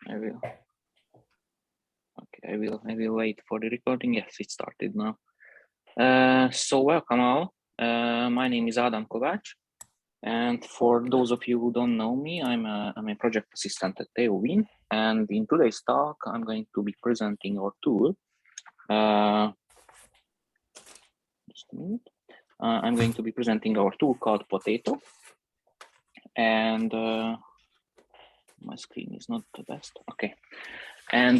I will. Okay, I will wait for the recording. Yes, it started now. So welcome all. My name is Adam Kovac, and for those of you who don't know me, I'm a project assistant at TUW-NLP, and in today's talk, I'm going to be presenting our tool. Just a minute. I'm going to be presenting our tool called Potato, and my screen is not the best. Okay, and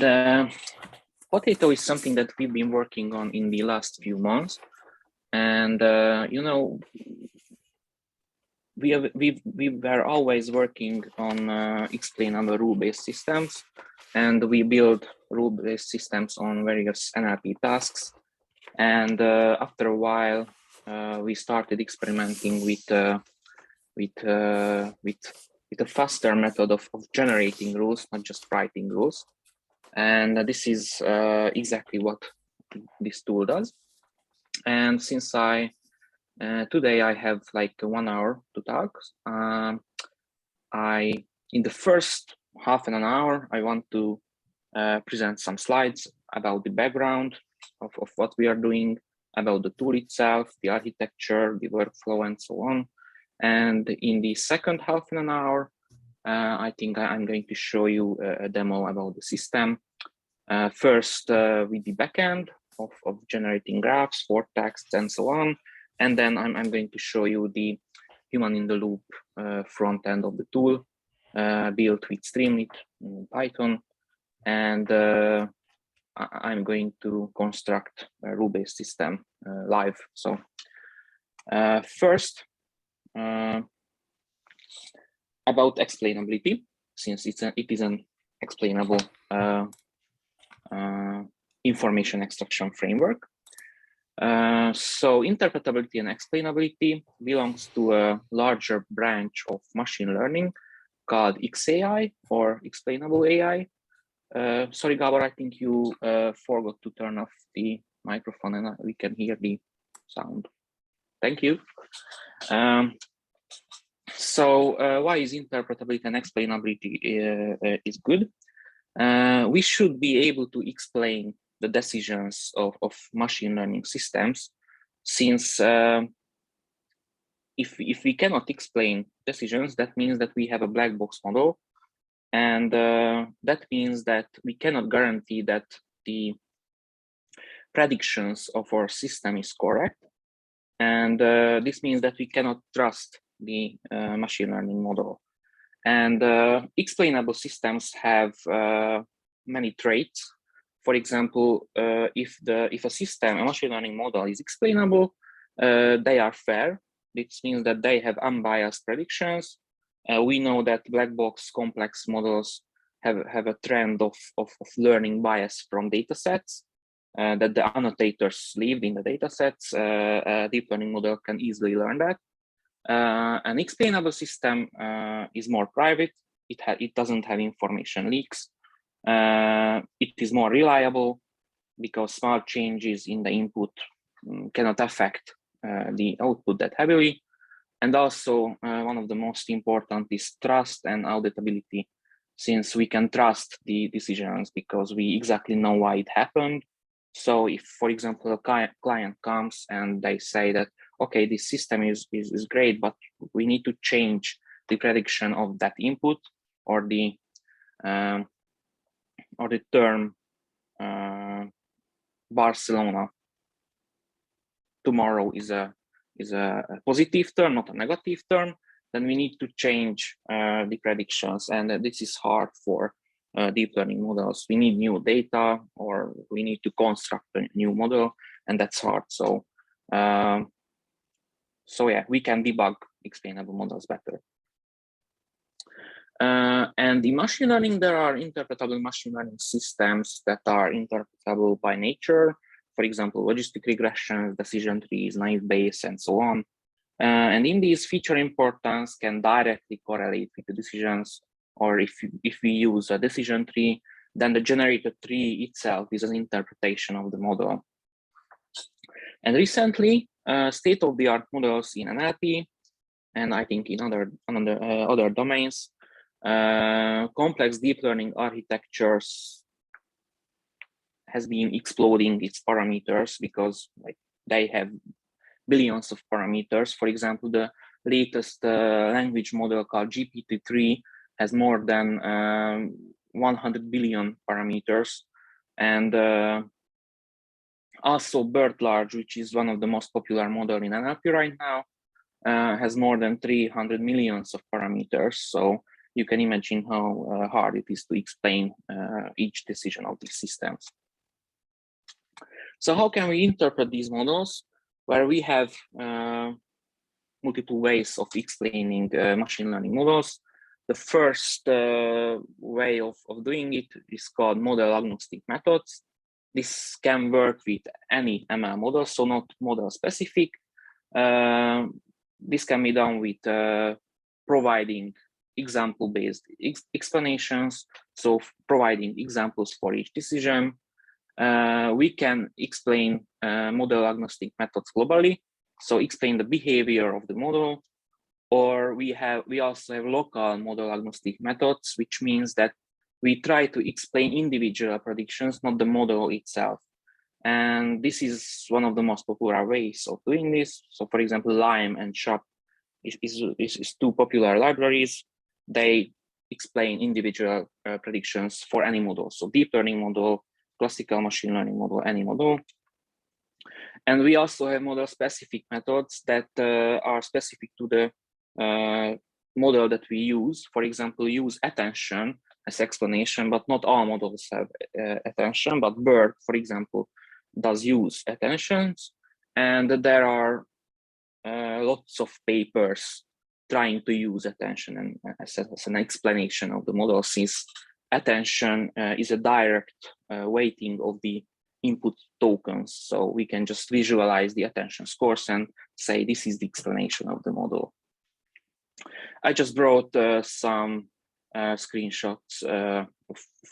Potato is something that we've been working on in the last few months, and you know, we were always working on explainable rule-based systems, and we build rule-based systems on various NLP tasks. And after a while, we started experimenting with a faster method of generating rules, not just writing rules. And this is exactly what this tool does. And since today I have like 1 hour to talk, in the first half an hour, I want to present some slides about the background of what we are doing, about the tool itself, the architecture, the workflow, and so on. And in the second half an hour, I think I'm going to show you a demo about the system. First with the backend of generating graphs, for text, and so on. And then I'm going to show you the human-in-the-loop front end of the tool, built with Streamlit in Python. And I'm going to construct a rule-based system live. So first, about explainability, since it is an explainable information extraction framework. So interpretability and explainability belongs to a larger branch of machine learning called XAI, or explainable AI. Sorry, Gabor, I think you forgot to turn off the microphone and we can hear the sound. Thank you. So why is interpretability and explainability is good? We should be able to explain the decisions of machine learning systems, since if we cannot explain decisions, that means that we have a black box model. And that means that we cannot guarantee that the predictions of our system is correct. And this means that we cannot trust the machine learning model. And explainable systems have many traits. For example, if a machine learning model is explainable, they are fair. This means that they have unbiased predictions. We know that black box complex models have a trend of learning bias from data sets that the annotators leave in the data sets. A deep learning model can easily learn that. An explainable system is more private. It doesn't have information leaks. It is more reliable because small changes in the input cannot affect the output that heavily. And also one of the most important is trust and auditability, since we can trust the decisions because we exactly know why it happened. So if, for example, a client comes and they say that, okay, this system is great, but we need to change the prediction of that input, or the term Barcelona tomorrow is a positive term, not a negative term, then we need to change the predictions. And this is hard for deep learning models. We need new data, or we need to construct a new model, and that's hard. So yeah, we can debug explainable models better. And in machine learning, there are interpretable machine learning systems that are interpretable by nature. For example, logistic regressions, decision trees, naive Bayes, and so on. And in these, feature importance can directly correlate with the decisions. Or if we use a decision tree, then the generated tree itself is an interpretation of the model. And recently, state-of-the-art models in NLP, and I think in other domains, complex deep learning architectures has been exploding its parameters because they have billions of parameters. For example, the latest language model called GPT-3 has more than 100 billion parameters. And also BERT-Large, which is one of the most popular models in NLP right now, has more than 300 millions of parameters. So you can imagine how hard it is to explain each decision of these systems. So how can we interpret these models? Where we have multiple ways of explaining machine learning models. The first way of doing it is called model agnostic methods. This can work with any ML model, so not model specific. This can be done with providing example-based explanations, so providing examples for each decision. We can explain model agnostic methods globally, so explain the behavior of the model, or we also have local model agnostic methods, which means that we try to explain individual predictions, not the model itself. And this is one of the most popular ways of doing this. So for example, Lime and SHAP is two popular libraries. They explain individual predictions for any model. So deep learning model, classical machine learning model, any model. And we also have model specific methods that are specific to the model that we use. For example, use attention as explanation, but not all models have attention, but BERT, for example, does use attentions. And there are lots of papers trying to use attention and as an explanation of the model, since attention is a direct weighting of the input tokens. So we can just visualize the attention scores and say, this is the explanation of the model. I just brought some screenshots of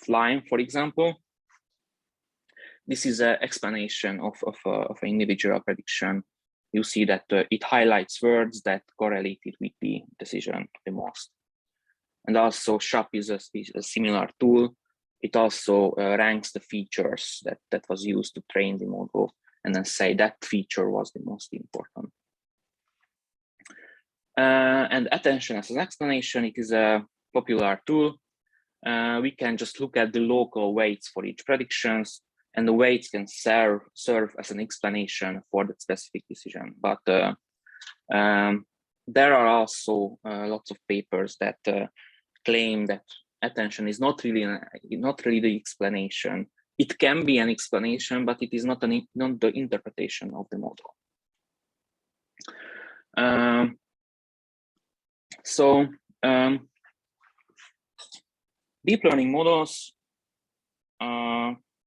Lime, for example. This is an explanation of an individual prediction. You see that it highlights words that correlated with the decision the most. And also SHAP is a similar tool. It also ranks the features that was used to train the model and then say that feature was the most important. And attention as an explanation, it is a popular tool. We can just look at the local weights for each predictions, and the weights can serve as an explanation for that specific decision. But there are also lots of papers that claim that attention is not really the explanation. It can be an explanation, but it is not the interpretation of the model. Deep learning models,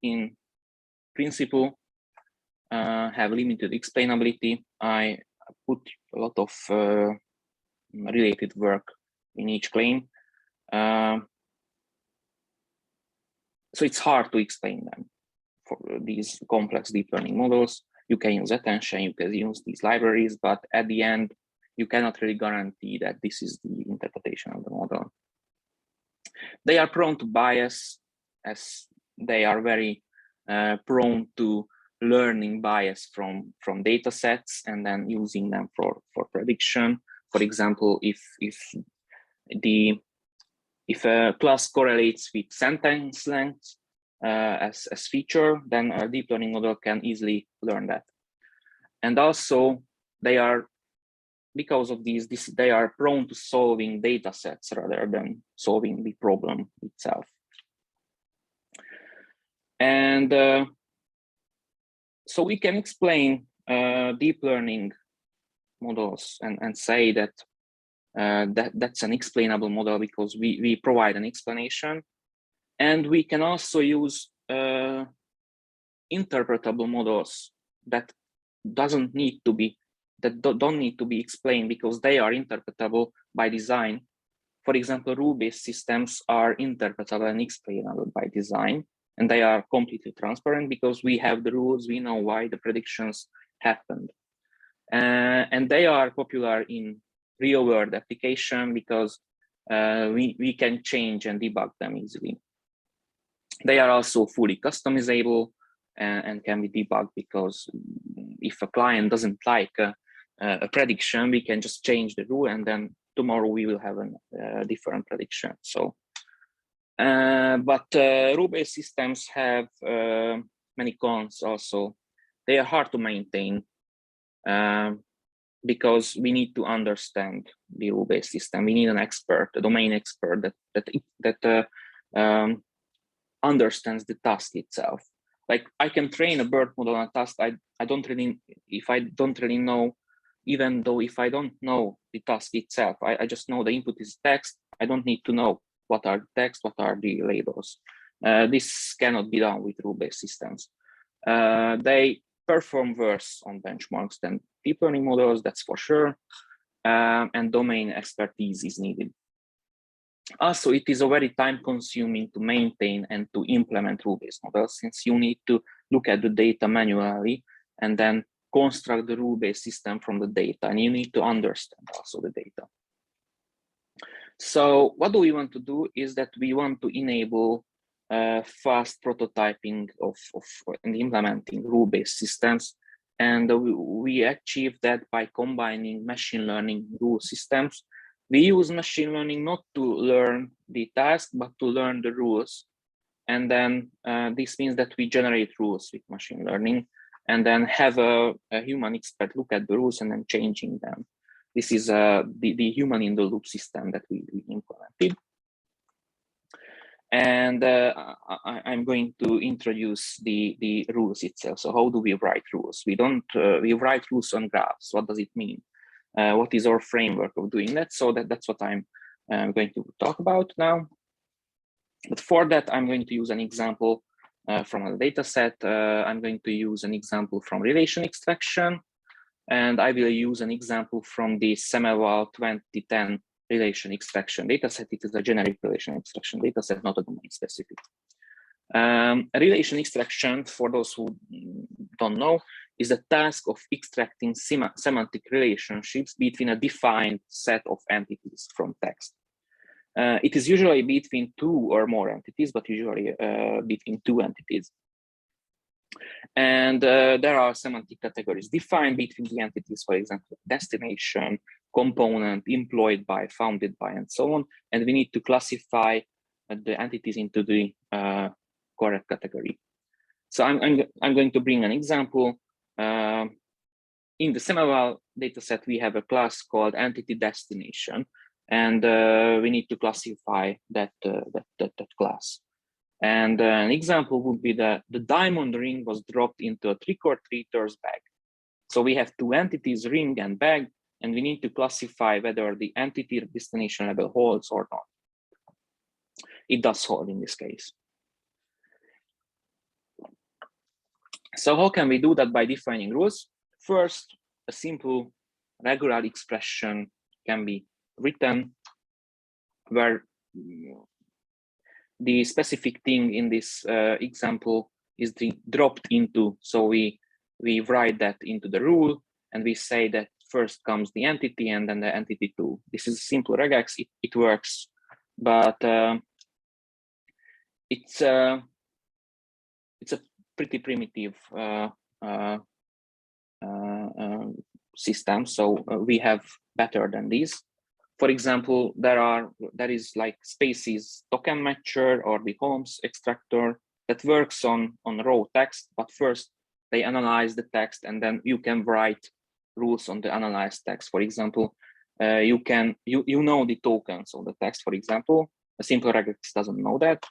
in principle, have limited explainability. I put a lot of related work in each claim. So it's hard to explain them. For these complex deep learning models, you can use attention, you can use these libraries, but at the end, you cannot really guarantee that this is the interpretation of the model. They are prone to bias, as they are very prone to learning bias from data sets and then using them for prediction. For example, if a class correlates with sentence length as feature, then a deep learning model can easily learn that. And also, they are, because of they are prone to solving data sets rather than solving the problem itself. And so we can explain deep learning models and say that that's an explainable model because we provide an explanation. And we can also use interpretable models that don't need to be explained because they are interpretable by design. For example, rule-based systems are interpretable and explainable by design, and they are completely transparent because we have the rules, we know why the predictions happened. And they are popular in real-world application because we can change and debug them easily. They are also fully customizable and can be debugged, because if a client doesn't like a prediction, we can just change the rule, and then tomorrow we will have a different prediction. So, but rule-based systems have many cons also. They are hard to maintain because we need to understand the rule-based system. We need an expert, a domain expert that understands the task itself. Like, I can train a BERT model on a task I don't really, if I don't really know, even though if I don't know the task itself, I just know the input is text. I don't need to know what are the text, what are the labels. This cannot be done with rule-based systems. They perform worse on benchmarks than deep learning models, that's for sure, and domain expertise is needed. Also, it is a very time-consuming to maintain and to implement rule-based models, since you need to look at the data manually and then construct the rule-based system from the data, and you need to understand also the data. So what do we want to do is that we want to enable fast prototyping and implementing rule-based systems, and we achieve that by combining machine learning rule systems. We use machine learning not to learn the task, but to learn the rules. And then this means that we generate rules with machine learning and then have a human expert look at the rules and then changing them. This is the human in the loop system that we implemented. And I'm going to introduce the rules itself. So how do we write rules? We write rules on graphs. What does it mean? What is our framework of doing that? So that's what I'm going to talk about now. But for that, I'm going to use an example from a data set. I'm going to use an example from relation extraction, and I will use an example from the Semeval 2010 relation extraction dataset. It is a generic relation extraction dataset, not a domain specific. A relation extraction, for those who don't know, is the task of extracting semantic relationships between a defined set of entities from text. It is usually between two or more entities, but usually between two entities. And there are semantic categories defined between the entities, for example, destination, component, employed by, founded by, and so on. And we need to classify the entities into the correct category. So I'm going to bring an example. In the Semeval dataset, we have a class called entity destination, and we need to classify that class. And an example would be that the diamond ring was dropped into a trick-or-treater's bag. So we have two entities, ring and bag, and we need to classify whether the entity destination label holds or not. It does hold in this case. So how can we do that? By defining rules. First, a simple regular expression can be written where the specific thing in this example is the dropped into. So we write that into the rule, and we say that first comes the entity and then the entity two. This is a simple regex. It works, but it's a pretty primitive system. So we have better than these. For example, there is like Spaces token matcher or the Holmes extractor that works on raw text, but first they analyze the text and then you can write rules on the analyzed text. For example, you know the tokens of the text, for example. A simple regex doesn't know that.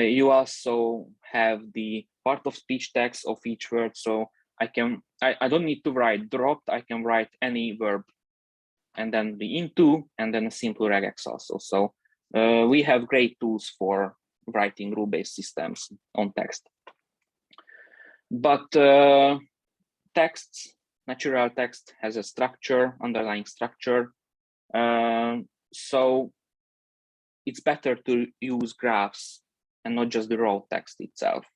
You also have the part of speech text of each word. So I don't need to write dropped, I can write any verb and then the into, and then a simple regex also. So we have great tools for writing rule-based systems on text. But natural text has a structure, underlying structure. So it's better to use graphs and not just the raw text itself.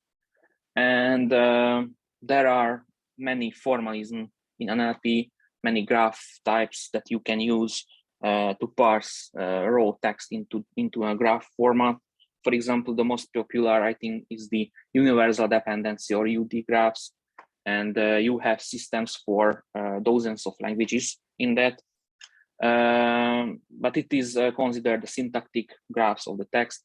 And there are many formalism in NLP, many graph types that you can use to parse raw text into a graph format. For example, the most popular, I think, is the universal dependency or UD graphs. And you have systems for dozens of languages in that. But it is considered the syntactic graphs of the text.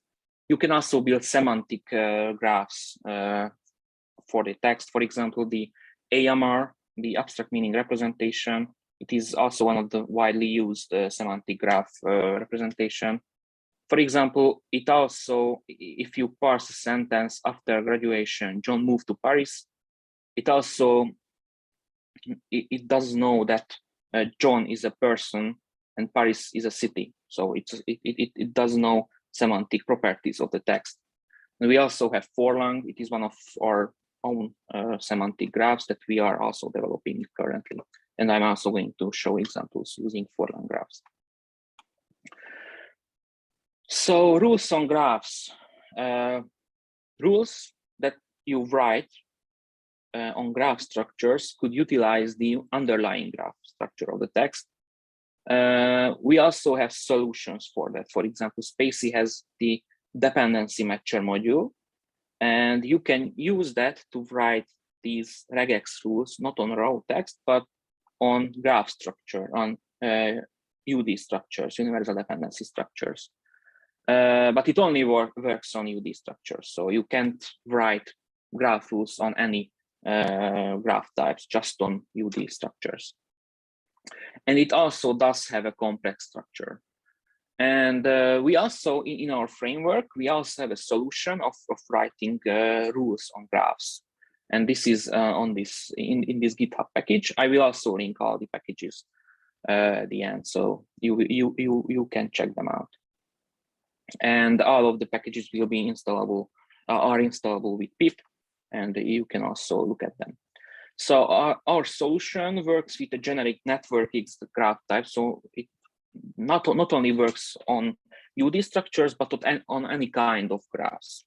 You can also build semantic graphs for the text. For example, the AMR, the abstract meaning representation. It is also one of the widely used semantic graph representation. For example, it also, if you parse a sentence after graduation, John moved to Paris, it also, it does know that John is a person and Paris is a city. So it does know semantic properties of the text. And we also have Forlang. It is one of our own semantic graphs that we are also developing currently. And I'm also going to show examples using Forlang graphs. So rules on graphs. Rules that you write on graph structures could utilize the underlying graph structure of the text. We also have solutions for that. For example, Spacey has the dependency matcher module, and you can use that to write these regex rules, not on raw text, but on graph structure, on UD structures, universal dependency structures. But it only works on UD structures. So you can't write graph rules on any graph types, just on UD structures. And it also does have a complex structure. And we also, in our framework, we also have a solution of writing rules on graphs. And this is on this in this GitHub package. I will also link all the packages at the end, so you can check them out. And all of the packages will be installable, are installable with pip, and you can also look at them. So our solution works with a generic network X graph type. So it not only works on UD structures, but on any kind of graphs.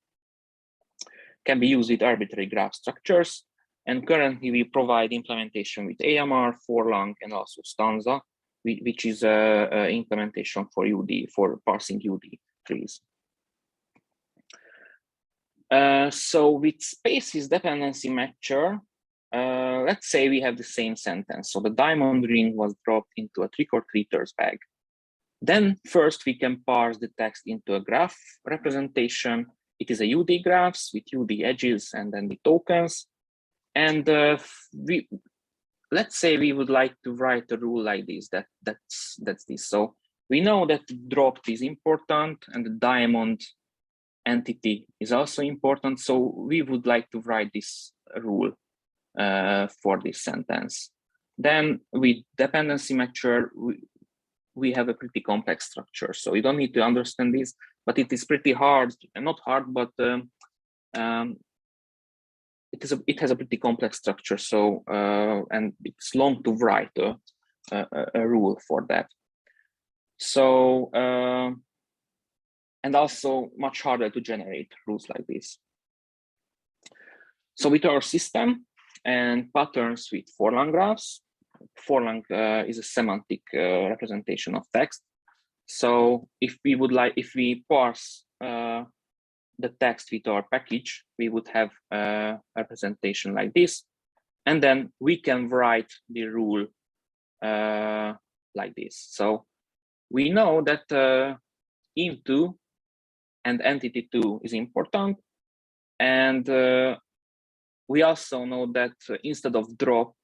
Can be used with arbitrary graph structures. And currently we provide implementation with AMR, Forlang, and also Stanza, which is a implementation for UD, for parsing UD trees. So with Spacey's dependency matcher, let's say we have the same sentence. So the diamond ring was dropped into a trick-or-treaters bag. Then first we can parse the text into a graph representation. It is a UD graphs with UD edges and then the tokens. And let's say we would like to write a rule like this, that's this. So we know that dropped is important and the diamond entity is also important. So we would like to write this rule for this sentence. Then with dependency matcher, we have a pretty complex structure. So you don't need to understand this, but it is pretty hard, and not hard, but it has a pretty complex structure. So and it's long to write a rule for that. So and also much harder to generate rules like this. So with our system and patterns with Forlang graphs, Forlang is a semantic representation of text. So if we parse the text with our package, we would have a representation like this. And then we can write the rule like this. So we know that into and entity2 is important. And we also know that instead of drop,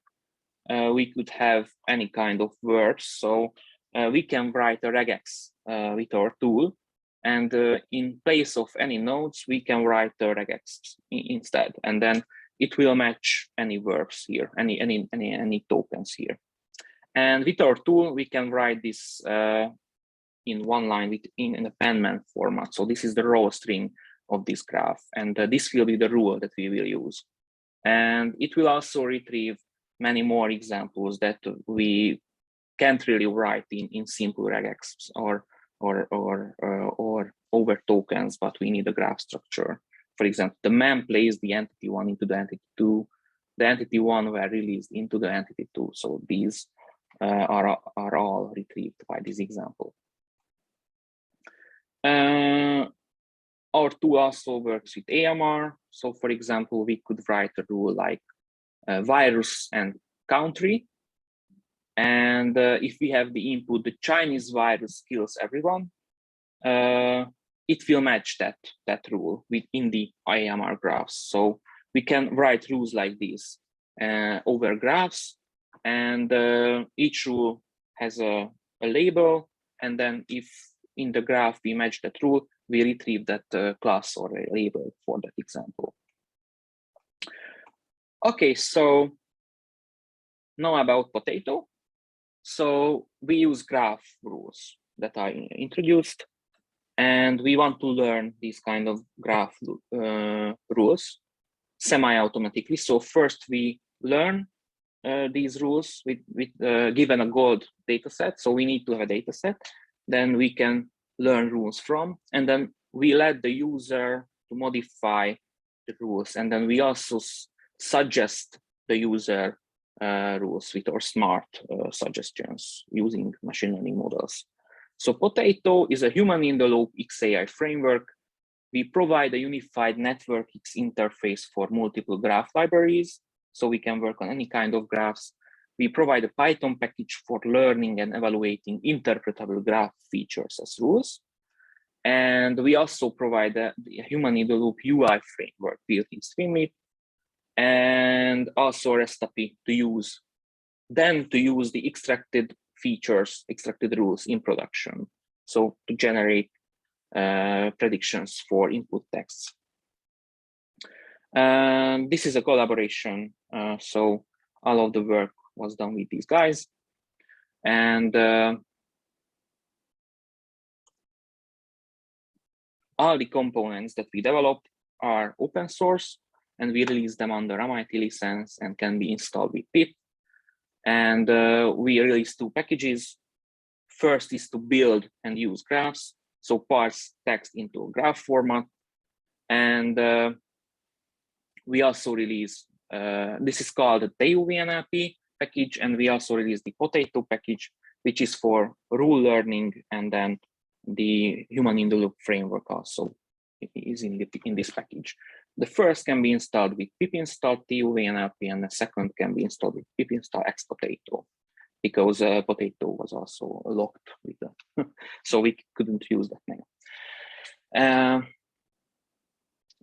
we could have any kind of verbs. So we can write a regex with our tool. And in place of any nodes, we can write the regex instead. And then it will match any verbs here, any tokens here. And with our tool, we can write this in one line in a penman format. So this is the raw string of this graph. And this will be the rule that we will use. And it will also retrieve many more examples that we can't really write in simple regex or over tokens, but we need a graph structure. For example, the mem plays the entity one into the entity two, the entity one were released into the entity two. So these are all retrieved by this example. Our tool also works with AMR. So for example, we could write a rule like virus and country. And if we have the input, the Chinese virus kills everyone, it will match that rule within the AMR graphs. So we can write rules like this over graphs, and each rule has a label. And then if in the graph we match that rule, we retrieve that class or a label for that example. Okay, so now about Potato. So we use graph rules that are introduced, and we want to learn these kind of graph rules semi-automatically. So first we learn these rules with given a gold data set. So we need to have a data set, then we can learn rules from, and then we let the user to modify the rules. And then we also suggest the user rules with our smart suggestions using machine learning models. So Potato is a human-in-the-loop XAI framework. We provide a unified network X interface for multiple graph libraries, so we can work on any kind of graphs. We provide a Python package for learning and evaluating interpretable graph features as rules. And we also provide the human-in-the-loop UI framework built in Streamlit, and also REST API to use the extracted features, extracted rules in production. So to generate predictions for input texts. This is a collaboration, so all of the work was done with these guys. And all the components that we developed are open source, and we release them under MIT license and can be installed with pip. And we release two packages. First is to build and use graphs, so parse text into a graph format. And we also release, this is called the TUW-NLP package, and we also release the Potato package, which is for rule learning, and then the human-in-the-loop framework also is in this package. The first can be installed with pip install TUW-NLP, and the second can be installed with pip install xpotato, because Potato was also locked with that, so we couldn't use that name.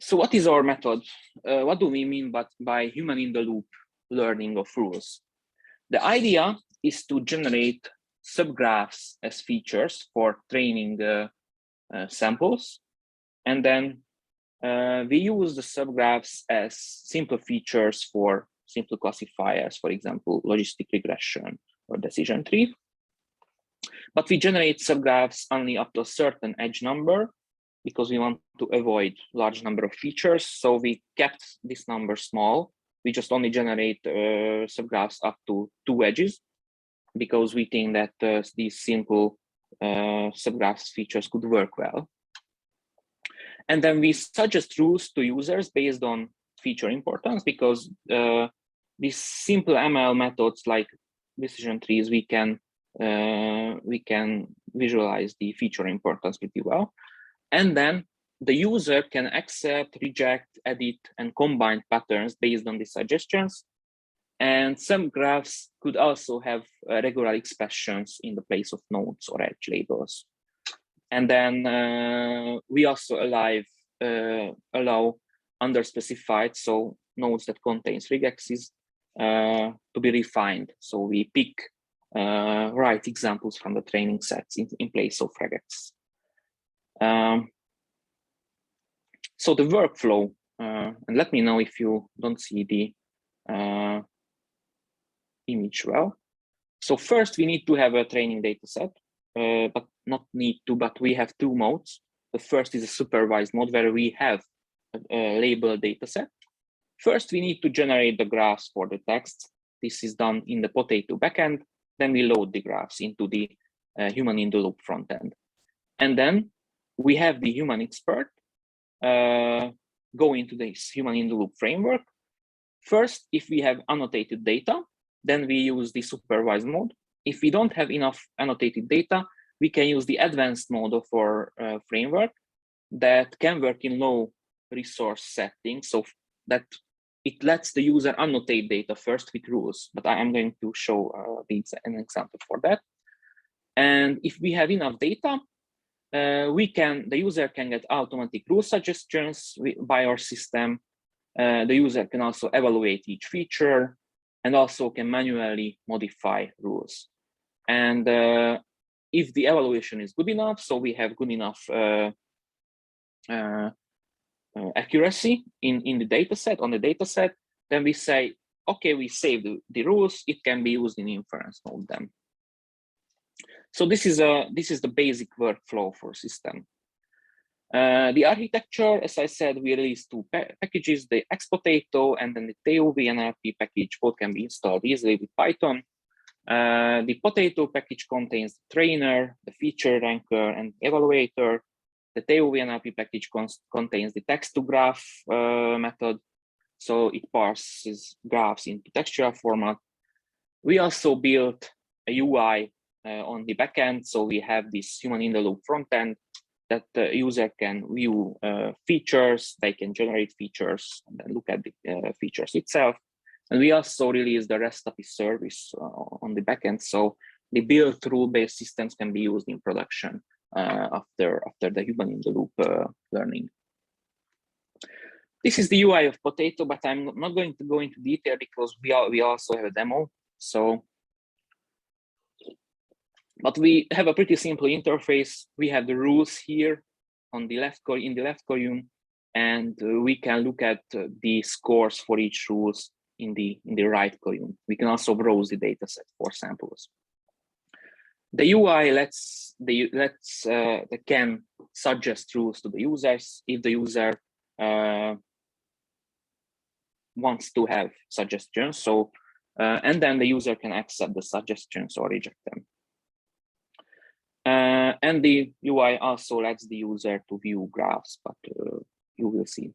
So what is our method? What do we mean by human-in-the-loop learning of rules? The idea is to generate subgraphs as features for training samples, and then we use the subgraphs as simple features for simple classifiers, for example, logistic regression or decision tree. But we generate subgraphs only up to a certain edge number, because we want to avoid large number of features. So we kept this number small. We just only generate subgraphs up to 2 edges, because we think that these simple subgraphs features could work well. And then we suggest rules to users based on feature importance, because these simple ML methods like decision trees, we can visualize the feature importance pretty well. And then the user can accept, reject, edit, and combine patterns based on the suggestions. And some graphs could also have regular expressions in the place of nodes or edge labels. And then we also allow underspecified, so nodes that contains regexes, to be refined. So we pick right examples from the training sets in place of regex. So the workflow, and let me know if you don't see the image well. So first we need to have a training data set, but not need to, but we have 2 modes. The first is a supervised mode where we have a labeled data set. First, we need to generate the graphs for the text. This is done in the Potato backend. Then we load the graphs into the human-in-the-loop frontend. And then we have the human expert go into this human-in-the-loop framework. First, if we have annotated data, then we use the supervised mode. if we don't have enough annotated data, we can use the advanced mode of our framework that can work in low resource settings, so that it lets the user annotate data first with rules. But I am going to show an example for that. And if we have enough data, the user can get automatic rule suggestions by our system. The user can also evaluate each feature and also can manually modify rules. And if the evaluation is good enough, so we have good enough accuracy in the data set, then we say, okay, we saved the rules, it can be used in inference mode then. So this is the basic workflow for system. The architecture, as I said, we released two packages, the xPotato and then the TUW-NLP package. Both can be installed easily with Python. The Potato package contains the trainer, the feature ranker, and evaluator. The TUW-NLP package contains the text-to-graph method, so it parses graphs into textual format. We also built a UI on the backend, so we have this human-in-the-loop frontend that the user can view features, they can generate features, and then look at the features itself. And we also released the REST API service on the backend, so the built rule-based systems can be used in production after the human-in-the-loop learning. This is the UI of Potato, but I'm not going to go into detail because we also have a demo. So, but we have a pretty simple interface. We have the rules here on the left in the left column, and we can look at the scores for each rules in the right column. We can also browse the dataset for samples. The UI can suggest rules to the users if the user wants to have suggestions. So, and then the user can accept the suggestions or reject them. And the UI also lets the user to view graphs, but you will see.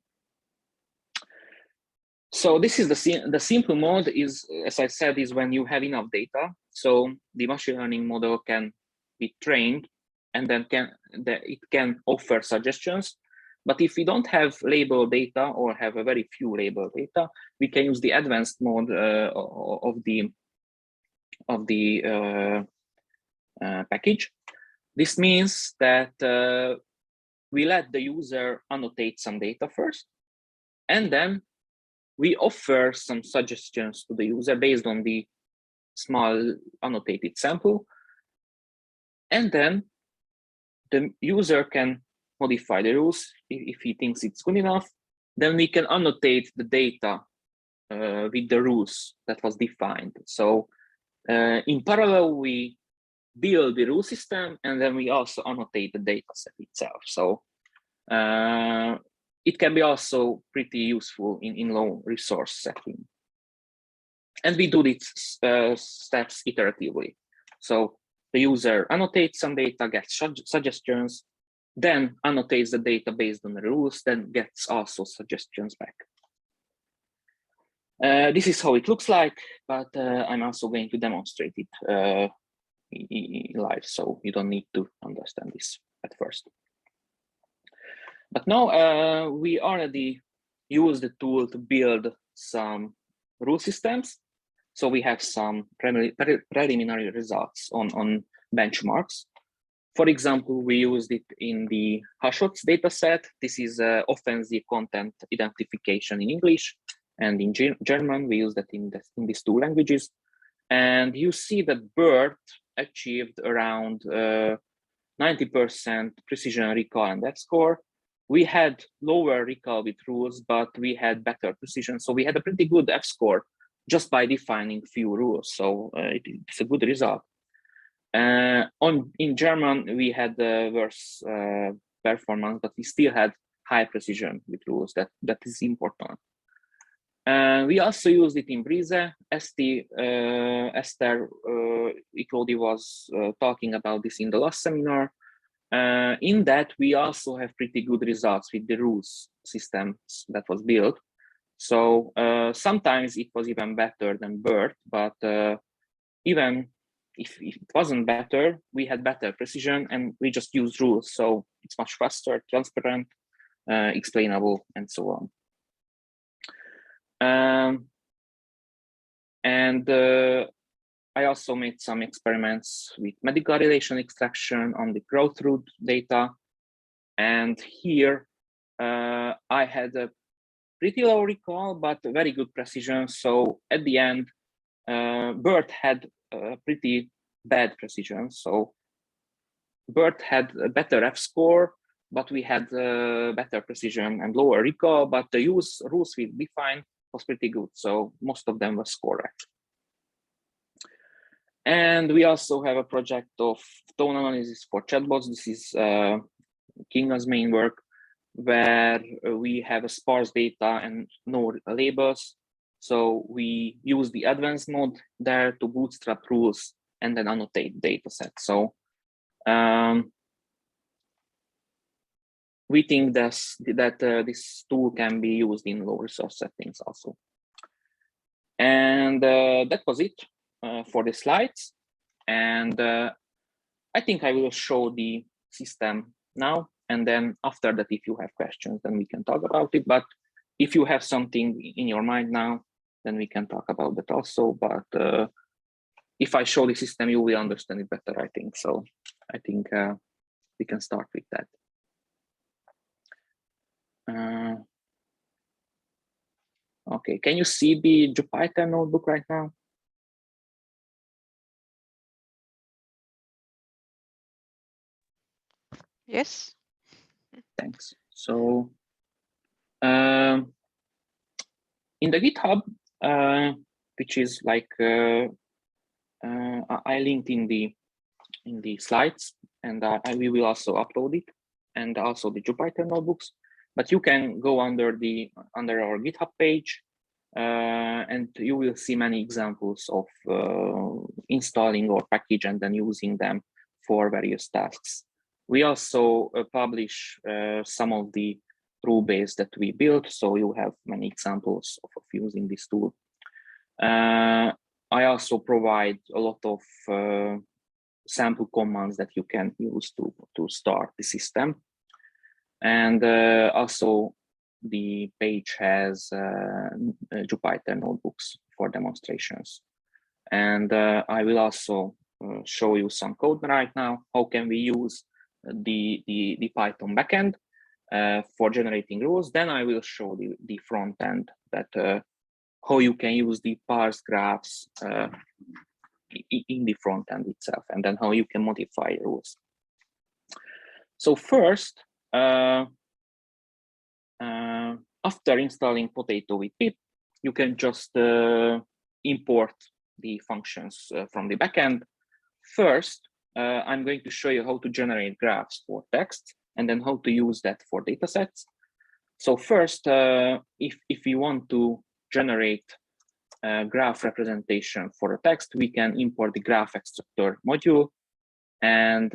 So this is the simple mode is, as I said, is when you have enough data. So the machine learning model can be trained, and then it can offer suggestions. But if we don't have labeled data or have a very few labeled data, we can use the advanced mode of the package. This means that we let the user annotate some data first, and then we offer some suggestions to the user based on the small annotated sample. And then the user can modify the rules if he thinks it's good enough. Then we can annotate the data with the rules that was defined. So in parallel, we build the rule system, and then we also annotate the data set itself. So it can be also pretty useful in low resource setting. And we do these steps iteratively. So the user annotates some data, gets suggestions, then annotates the data based on the rules, then gets also suggestions back. This is how it looks like, but I'm also going to demonstrate it live, so you don't need to understand this at first. But now we already use the tool to build some rule systems. So we have some preliminary results on benchmarks. For example, we used it in the HashoTs dataset. This is offensive content identification in English, and in German, we use that in these two languages. And you see that BERT achieved around 90% precision recall and F-score. We had lower recall with rules, but we had better precision. So we had a pretty good F-score just by defining few rules. So it's a good result. In German, we had worse performance, but we still had high precision with rules. That is important. We also used it in Brise. Esther Iklodi was talking about this in the last seminar. In that, we also have pretty good results with the rules systems that was built. So sometimes it was even better than BERT, but even if it wasn't better, we had better precision, and we just used rules. So it's much faster, transparent, explainable, and so on. I also made some experiments with medical relation extraction on the growth root data. And here I had a pretty low recall, but very good precision. So at the end, BERT had pretty bad precision. So BERT had a better F score, but we had better precision and lower recall, but the rules we defined was pretty good. So most of them was correct. And we also have a project of tone analysis for chatbots. This is Kinga's main work, where we have a sparse data and no labels. So we use the advanced mode there to bootstrap rules and then annotate data sets. So we think that this tool can be used in low resource settings also. And that was it for the slides. And I think I will show the system now. And then after that, if you have questions, then we can talk about it. But if you have something in your mind now, then we can talk about that also. But if I show the system, you will understand it better, I think. So I think we can start with that. Okay, can you see the Jupyter notebook right now? Yes. Thanks. So in the GitHub, which is like I linked in the slides, and we will also upload it, and also the Jupyter notebooks. But you can go under our GitHub page, and you will see many examples of installing our package and then using them for various tasks. We also publish some of the rule base that we built, so you have many examples of using this tool. I also provide a lot of sample commands that you can use to start the system. And also the page has Jupyter notebooks for demonstrations. And I will also show you some code right now. How can we use the Python backend for generating rules? Then I will show the front end, that how you can use the parse graphs in the front end itself, and then how you can modify rules. So first, after installing Potato with pip, you can just import the functions from the backend. First, I'm going to show you how to generate graphs for text, and then how to use that for datasets. So first, if you want to generate a graph representation for a text, we can import the graph extractor module, and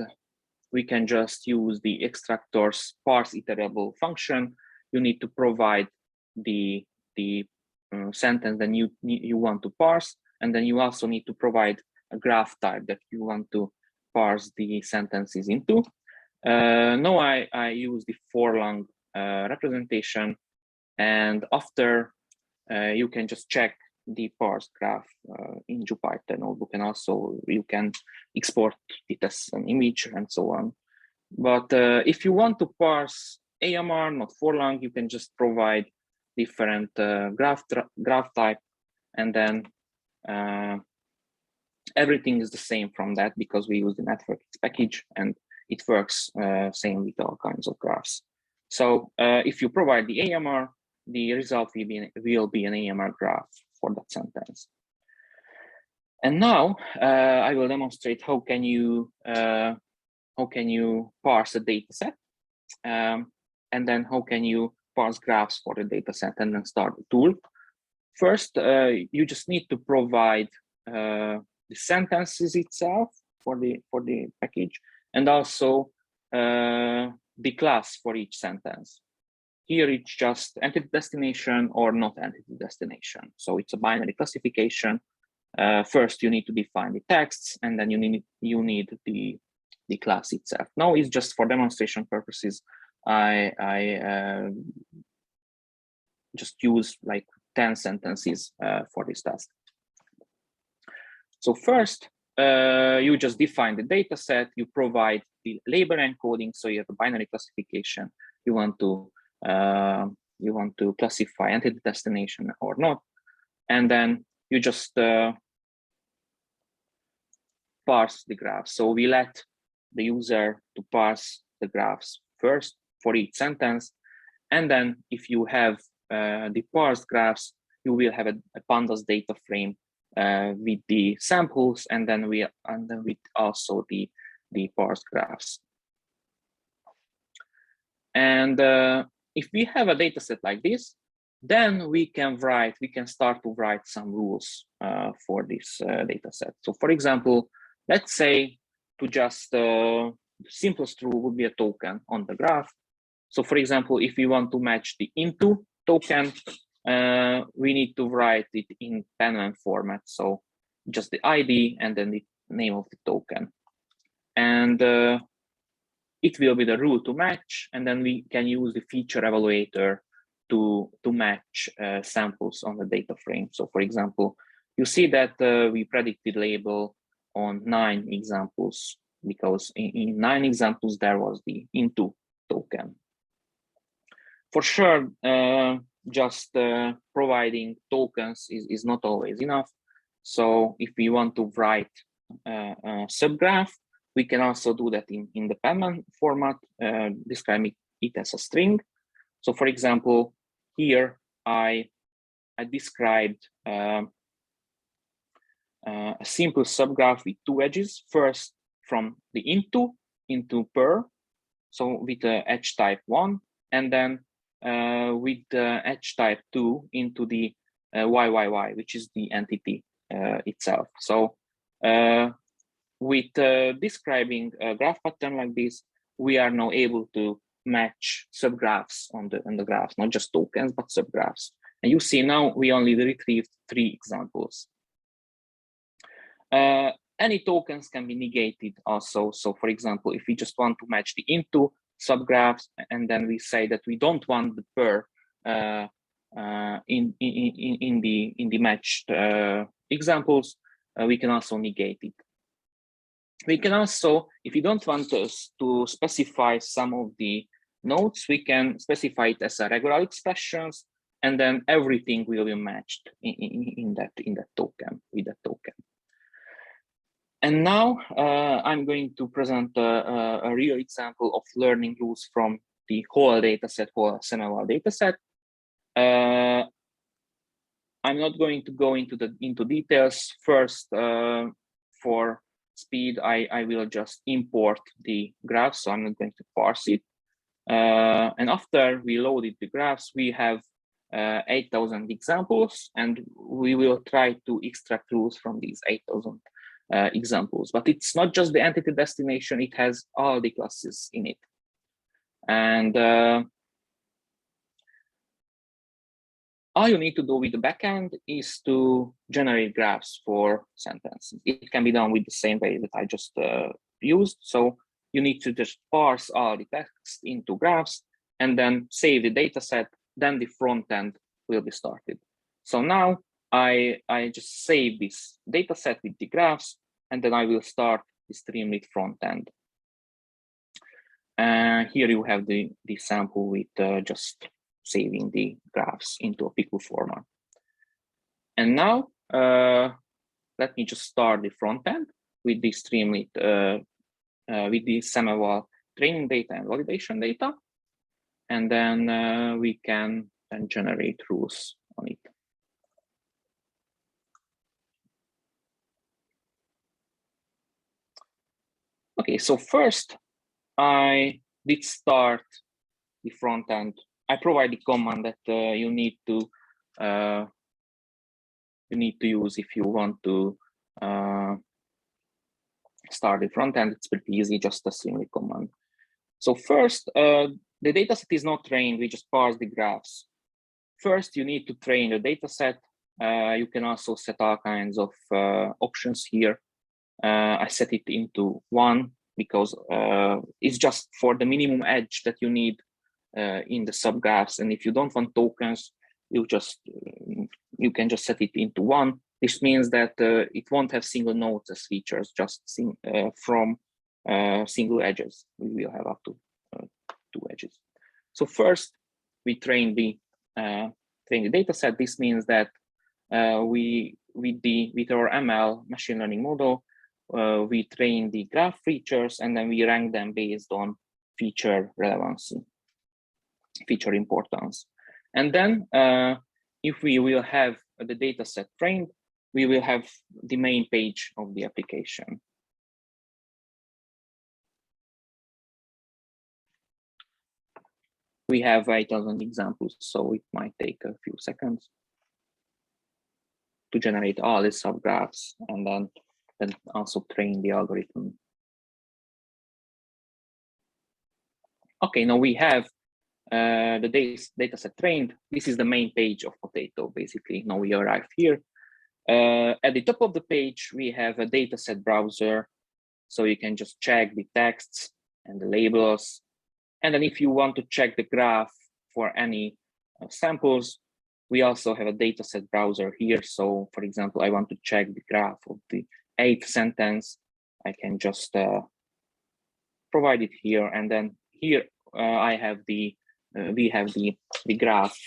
we can just use the extractor's parse iterable function. You need to provide the sentence that you want to parse, and then you also need to provide a graph type that you want to parse the sentences into. Now I use the for-long representation, and after you can just check the parsed graph in Jupyter notebook, and also you can export it as an image and so on. But if you want to parse AMR, not for long, you can just provide different graph type, and then everything is the same from that, because we use the networks package and it works same with all kinds of graphs. So if you provide the AMR, the result will be an AMR graph for that sentence. And now I will demonstrate how can you parse a data set, and then how can you parse graphs for the data set, and then start the tool. First, you just need to provide the sentences itself for the package, and also the class for each sentence. Here it's just entity destination or not entity destination. So it's a binary classification. first you need to define the texts, and then you need the class itself. Now it's just for demonstration purposes. I just use like 10 sentences for this task. So first, you just define the data set, you provide the label encoding, so you have a binary classification. You want to classify entity destination or not, and then you just parse the graph. So we let the user to parse the graphs first for each sentence, and then if you have the parsed graphs, you will have a pandas data frame with the samples, and then with also the parsed graphs. And if we have a data set like this, then we can start to write some rules for this data set. So for example, let's say to just the simplest rule would be a token on the graph. So for example, if we want to match the into token, we need to write it in penman format. So just the ID and then the name of the token. And it will be the rule to match, and then we can use the feature evaluator to match samples on the data frame. So for example, you see that we predicted label on 9 examples, because in 9 examples there was the into token. For sure, just providing tokens is not always enough. So if we want to write a subgraph, we can also do that in the penman format, describing it as a string. So for example, here I described a simple subgraph with 2 edges. First from the into per, so with the edge type 1, and then with the edge type 2 into the YYY, which is the entity itself. So with describing a graph pattern like this, we are now able to match subgraphs on the graphs, not just tokens, but subgraphs. And you see now we only retrieved 3 examples. Any tokens can be negated also. So for example, if we just want to match the into subgraphs, and then we say that we don't want the per in the matched examples, we can also negate it. We can also, if you don't want us to specify some of the nodes, we can specify it as a regular expressions, and then everything will be matched in that token, with that token. And now I'm going to present a real example of learning rules from the whole dataset, whole SML dataset. I'm not going to go into details. First, for speed, I will just import the graph, so I'm not going to parse it. And after we loaded the graphs, we have 8,000 examples, and we will try to extract rules from these 8,000 examples. But it's not just the entity destination, it has all the classes in it. And all you need to do with the backend is to generate graphs for sentences. It can be done with the same way that I just used. So you need to just parse all the text into graphs and then save the data set, then the front end will be started. So now I just save this data set with the graphs, and then I will start the Streamlit front end. Here you have the sample with just saving the graphs into a pickle format. And now let me just start the front end with the Streamlit, with the SML training data and validation data. And then we can then generate rules on it. Okay, so first I did start the front end. I provide the command that you need to use if you want to start the front end. It's pretty easy, just a Streamlit command. So first, the dataset is not trained. We just parse the graphs. First, you need to train the dataset You can also set all kinds of options here. I set it into 1 because it's just for the minimum edge that you need in the subgraphs. And if you don't want tokens, you can just set it into 1. This means that it won't have single nodes as features, just from single edges. We will have up to 2 edges. So first, we train the data set. This means that with our ML machine learning model, we train the graph features, and then we rank them based on feature relevancy, feature importance. And then if we will have the data set trained, we will have the main page of the application. We have 8,000 examples, so it might take a few seconds to generate all the subgraphs and then also train the algorithm. Okay, now we have the data set trained. This is the main page of Potato, basically. Now we arrive here. At the top of the page, we have a dataset browser. So you can just check the texts and the labels. And then if you want to check the graph for any samples, we also have a dataset browser here. So for example, I want to check the graph of the 8th sentence. I can just provide it here. And then here I have we have the graph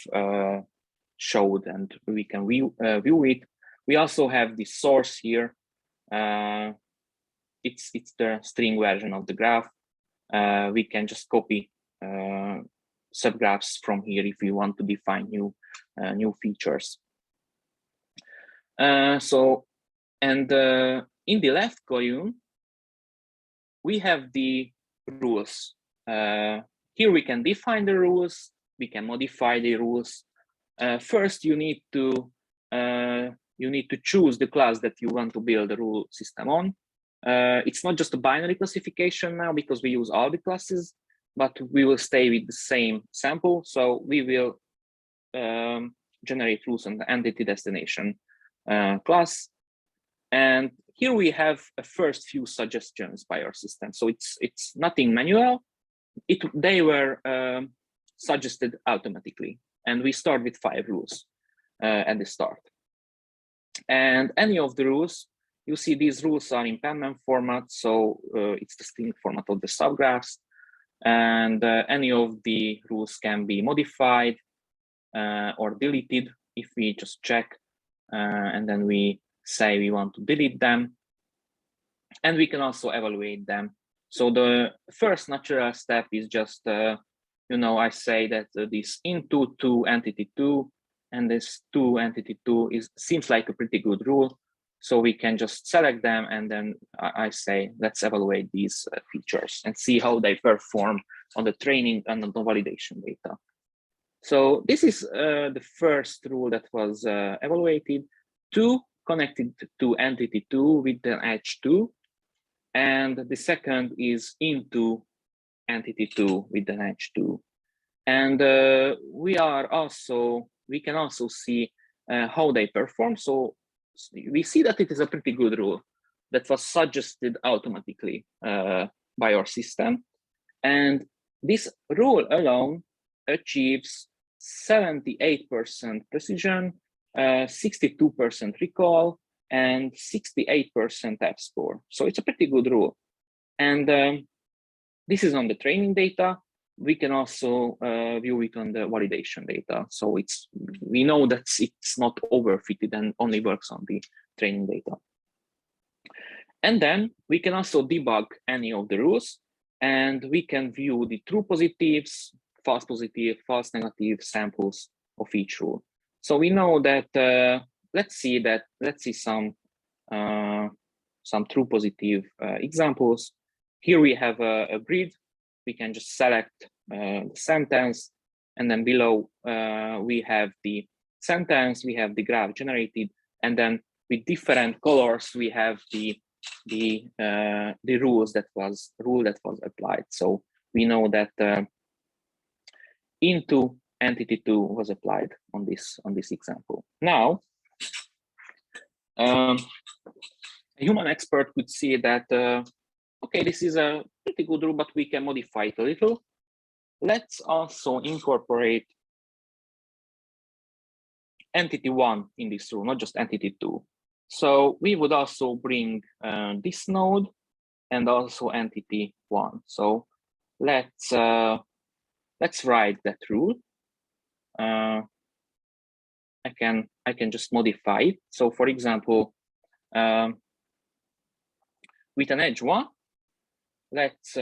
showed, and we can view it. We also have the source here. It's the string version of the graph. We can just copy subgraphs from here if we want to define new features. In the left column, we have the rules. Here we can define the rules. We can modify the rules. First, you need to choose the class that you want to build the rule system on. It's not just a binary classification now because we use all the classes, but we will stay with the same sample. So we will generate rules on the entity destination class. And here we have a first few suggestions by our system. So it's nothing manual. They were suggested automatically. And we start with 5 rules at the start. And any of the rules, you see these rules are in penman format. So it's the string format of the subgraphs. And any of the rules can be modified or deleted if we just check. And then we say we want to delete them. And we can also evaluate them. So the first natural step is just, I say that this into 2 entity 2 and this 2 entity 2 seems like a pretty good rule. So we can just select them, and then I say, let's evaluate these features and see how they perform on the training and on the validation data. So this is the first rule that was evaluated. 2 connected to entity 2 with an edge 2. And the second is into entity 2 with an edge 2. And we can also see how they perform. So we see that it is a pretty good rule that was suggested automatically by our system. And this rule alone achieves 78% precision, 62% recall, and 68% F-score. So it's a pretty good rule. And this is on the training data. We can also view it on the validation data. So we know that it's not overfitted and only works on the training data. And then we can also debug any of the rules, and we can view the true positives, false positive, false negative samples of each rule. So we know that let's see some true positive examples. Here we have a grid. We can just select the sentence, and then below we have the sentence, we have the graph generated, and then with different colors we have the rule that was applied. So we know that into entity 2 was applied on this example. Now A human expert could see that, okay, this is a pretty good rule, but we can modify it a little. Let's also incorporate entity 1 in this rule, not just entity 2. So we would also bring this node and also entity 1. So let's write that rule. I can just modify it. So for example, with an edge 1, let's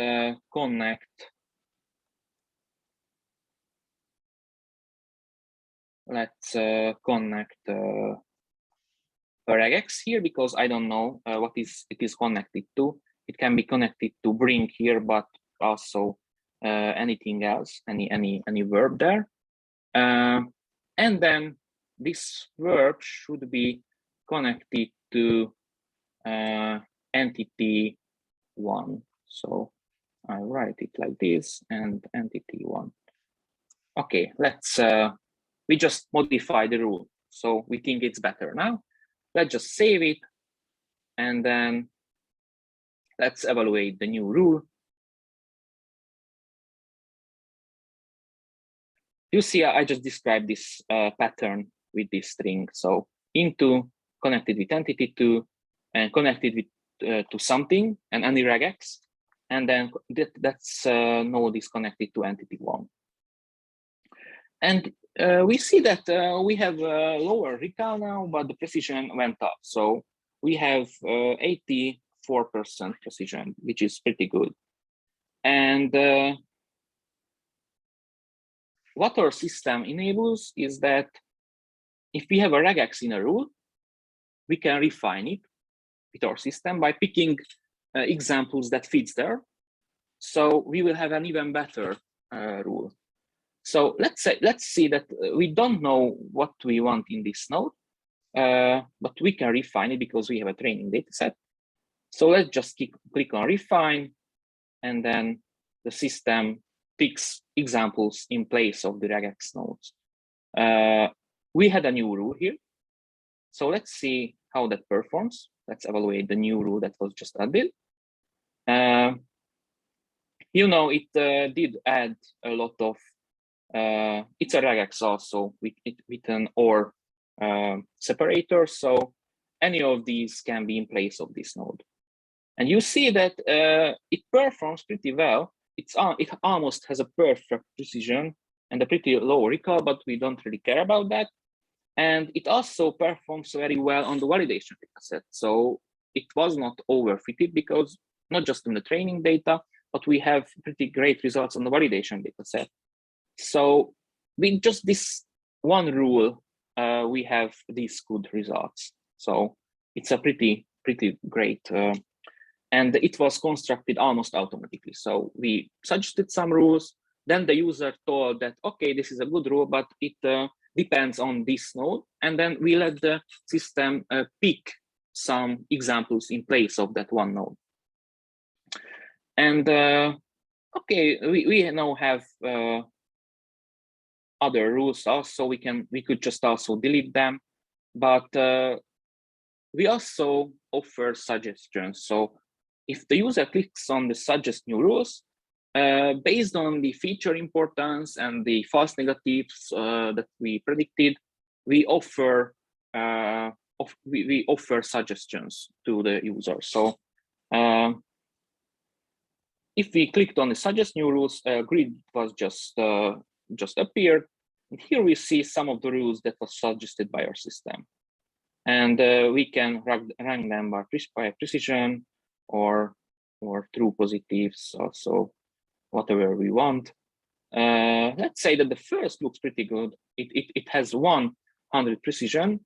connect a regex here, because I don't know what it is connected to. It can be connected to bring here, but also anything else, any verb there. And then this verb should be connected to entity 1. So I write it like this, and entity 1. Okay, let's we just modify the rule, so we think it's better now. Let's just save it, and then let's evaluate the new rule. You see, I just described this pattern with this string. So into connected with entity 2, and connected with to something, and any regex, and then that's node is connected to entity 1. And we see that we have a lower recall now, but the precision went up. So we have 84% precision, which is pretty good. And what our system enables is that if we have a regex in a rule, we can refine it with our system by picking examples that fits there. So we will have an even better rule. So let's see that we don't know what we want in this node, but we can refine it because we have a training data set. So let's just click on refine, and then the system picks examples in place of the regex nodes. We had a new rule here. So let's see how that performs. Let's evaluate the new rule that was just added. You know, it did add a lot of, it's a regex also with an OR separator. So any of these can be in place of this node. And you see that it performs pretty well. It almost has a perfect precision and a pretty low recall, but we don't really care about that. And it also performs very well on the validation dataset. So it was not overfitted, because not just in the training data, but we have pretty great results on the validation dataset. So with just this one rule, we have these good results. So it's a pretty great, and it was constructed almost automatically. So we suggested some rules, then the user told that, okay, this is a good rule, but it depends on this node. And then we let the system pick some examples in place of that one node. And okay, we now have other rules also. We could just also delete them, but we also offer suggestions. So if the user clicks on the suggest new rules, based on the feature importance and the false negatives that we predicted, we offer we offer suggestions to the user. So if we clicked on the suggest new rules, grid was just appeared. And here we see some of the rules that was suggested by our system. And we can rank them by precision or true positives, also whatever we want. Let's say that the first looks pretty good. It has 100 precision,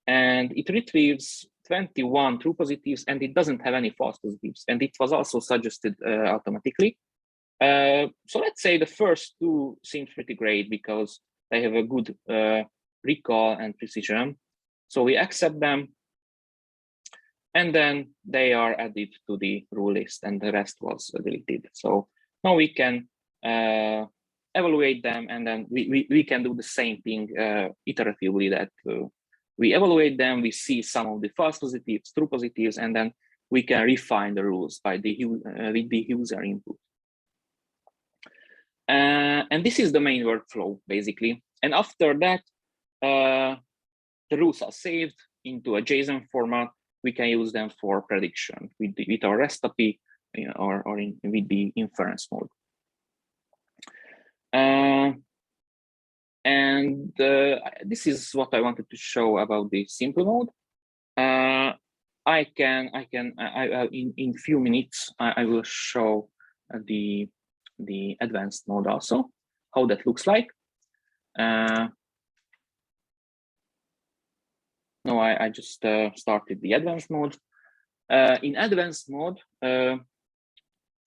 and it retrieves 21 true positives, and it doesn't have any false positives. And it was also suggested automatically. So let's say the first two seem pretty great because they have a good recall and precision. So we accept them, and then they are added to the rule list, and the rest was deleted. So now we can evaluate them, and then we can do the same thing iteratively, that we evaluate them, we see some of the false positives, true positives, and then we can refine the rules by with the user input. And this is the main workflow, basically. And after that, the rules are saved into a JSON format. We can use them for prediction with our REST API or with the inference mode. And this is what I wanted to show about the simple mode. In few minutes, I will show the advanced mode also, how that looks like. No, I just started the advanced mode. In advanced mode,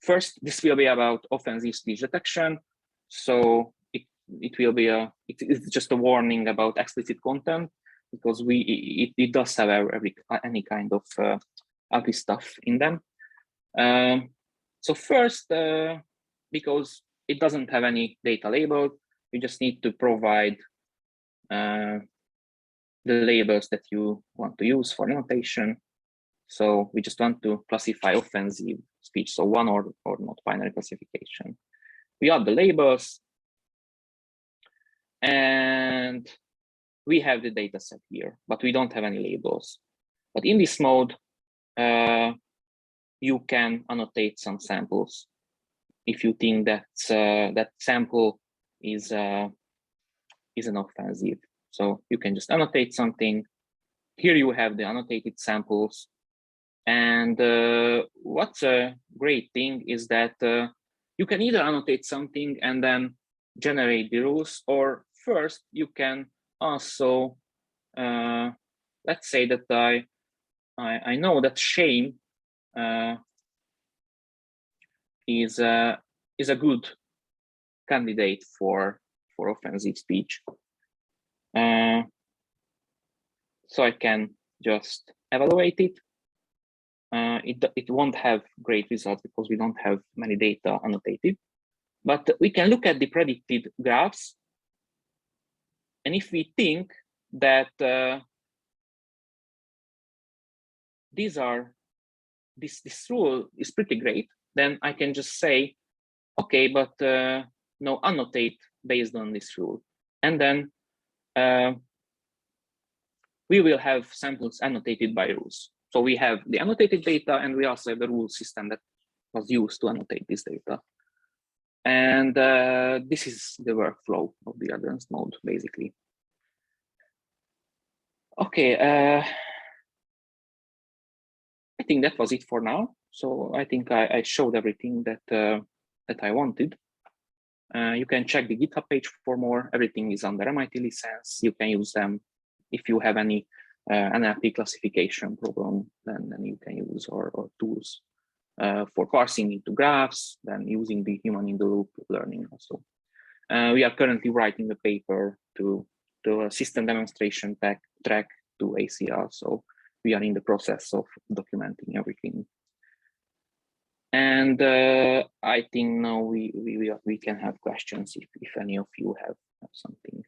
first, this will be about offensive speech detection. So it will be it's just a warning about explicit content, because it does have any kind of ugly stuff in them. So first, because it doesn't have any data label, you just need to provide the labels that you want to use for annotation. So we just want to classify offensive speech, so one or not binary classification. We add the labels, and we have the data set here, but we don't have any labels. But in this mode, you can annotate some samples if you think that that sample is an offensive. So you can just annotate something. Here you have the annotated samples. And what's a great thing is that you can either annotate something and then generate the rules, or first you can also, let's say that I know that shame is a good candidate for offensive speech. So I can just evaluate it. It won't have great results because we don't have many data annotated, but we can look at the predicted graphs. And if we think that this rule is pretty great, then I can just say, okay, but no, annotate based on this rule. And then we will have samples annotated by rules. So we have the annotated data, and we also have the rule system that was used to annotate this data. And this is the workflow of the advanced mode, basically. Okay, I think that was it for now. So I think I showed everything that I wanted. You can check the GitHub page for more. Everything is under MIT license. You can use them if you have any NLP classification problem, then you can use or tools for parsing into graphs, then using the human in the loop learning also. We are currently writing a paper to a system demonstration track to ACL. So we are in the process of documenting everything. And I think now we can have questions if any of you have something.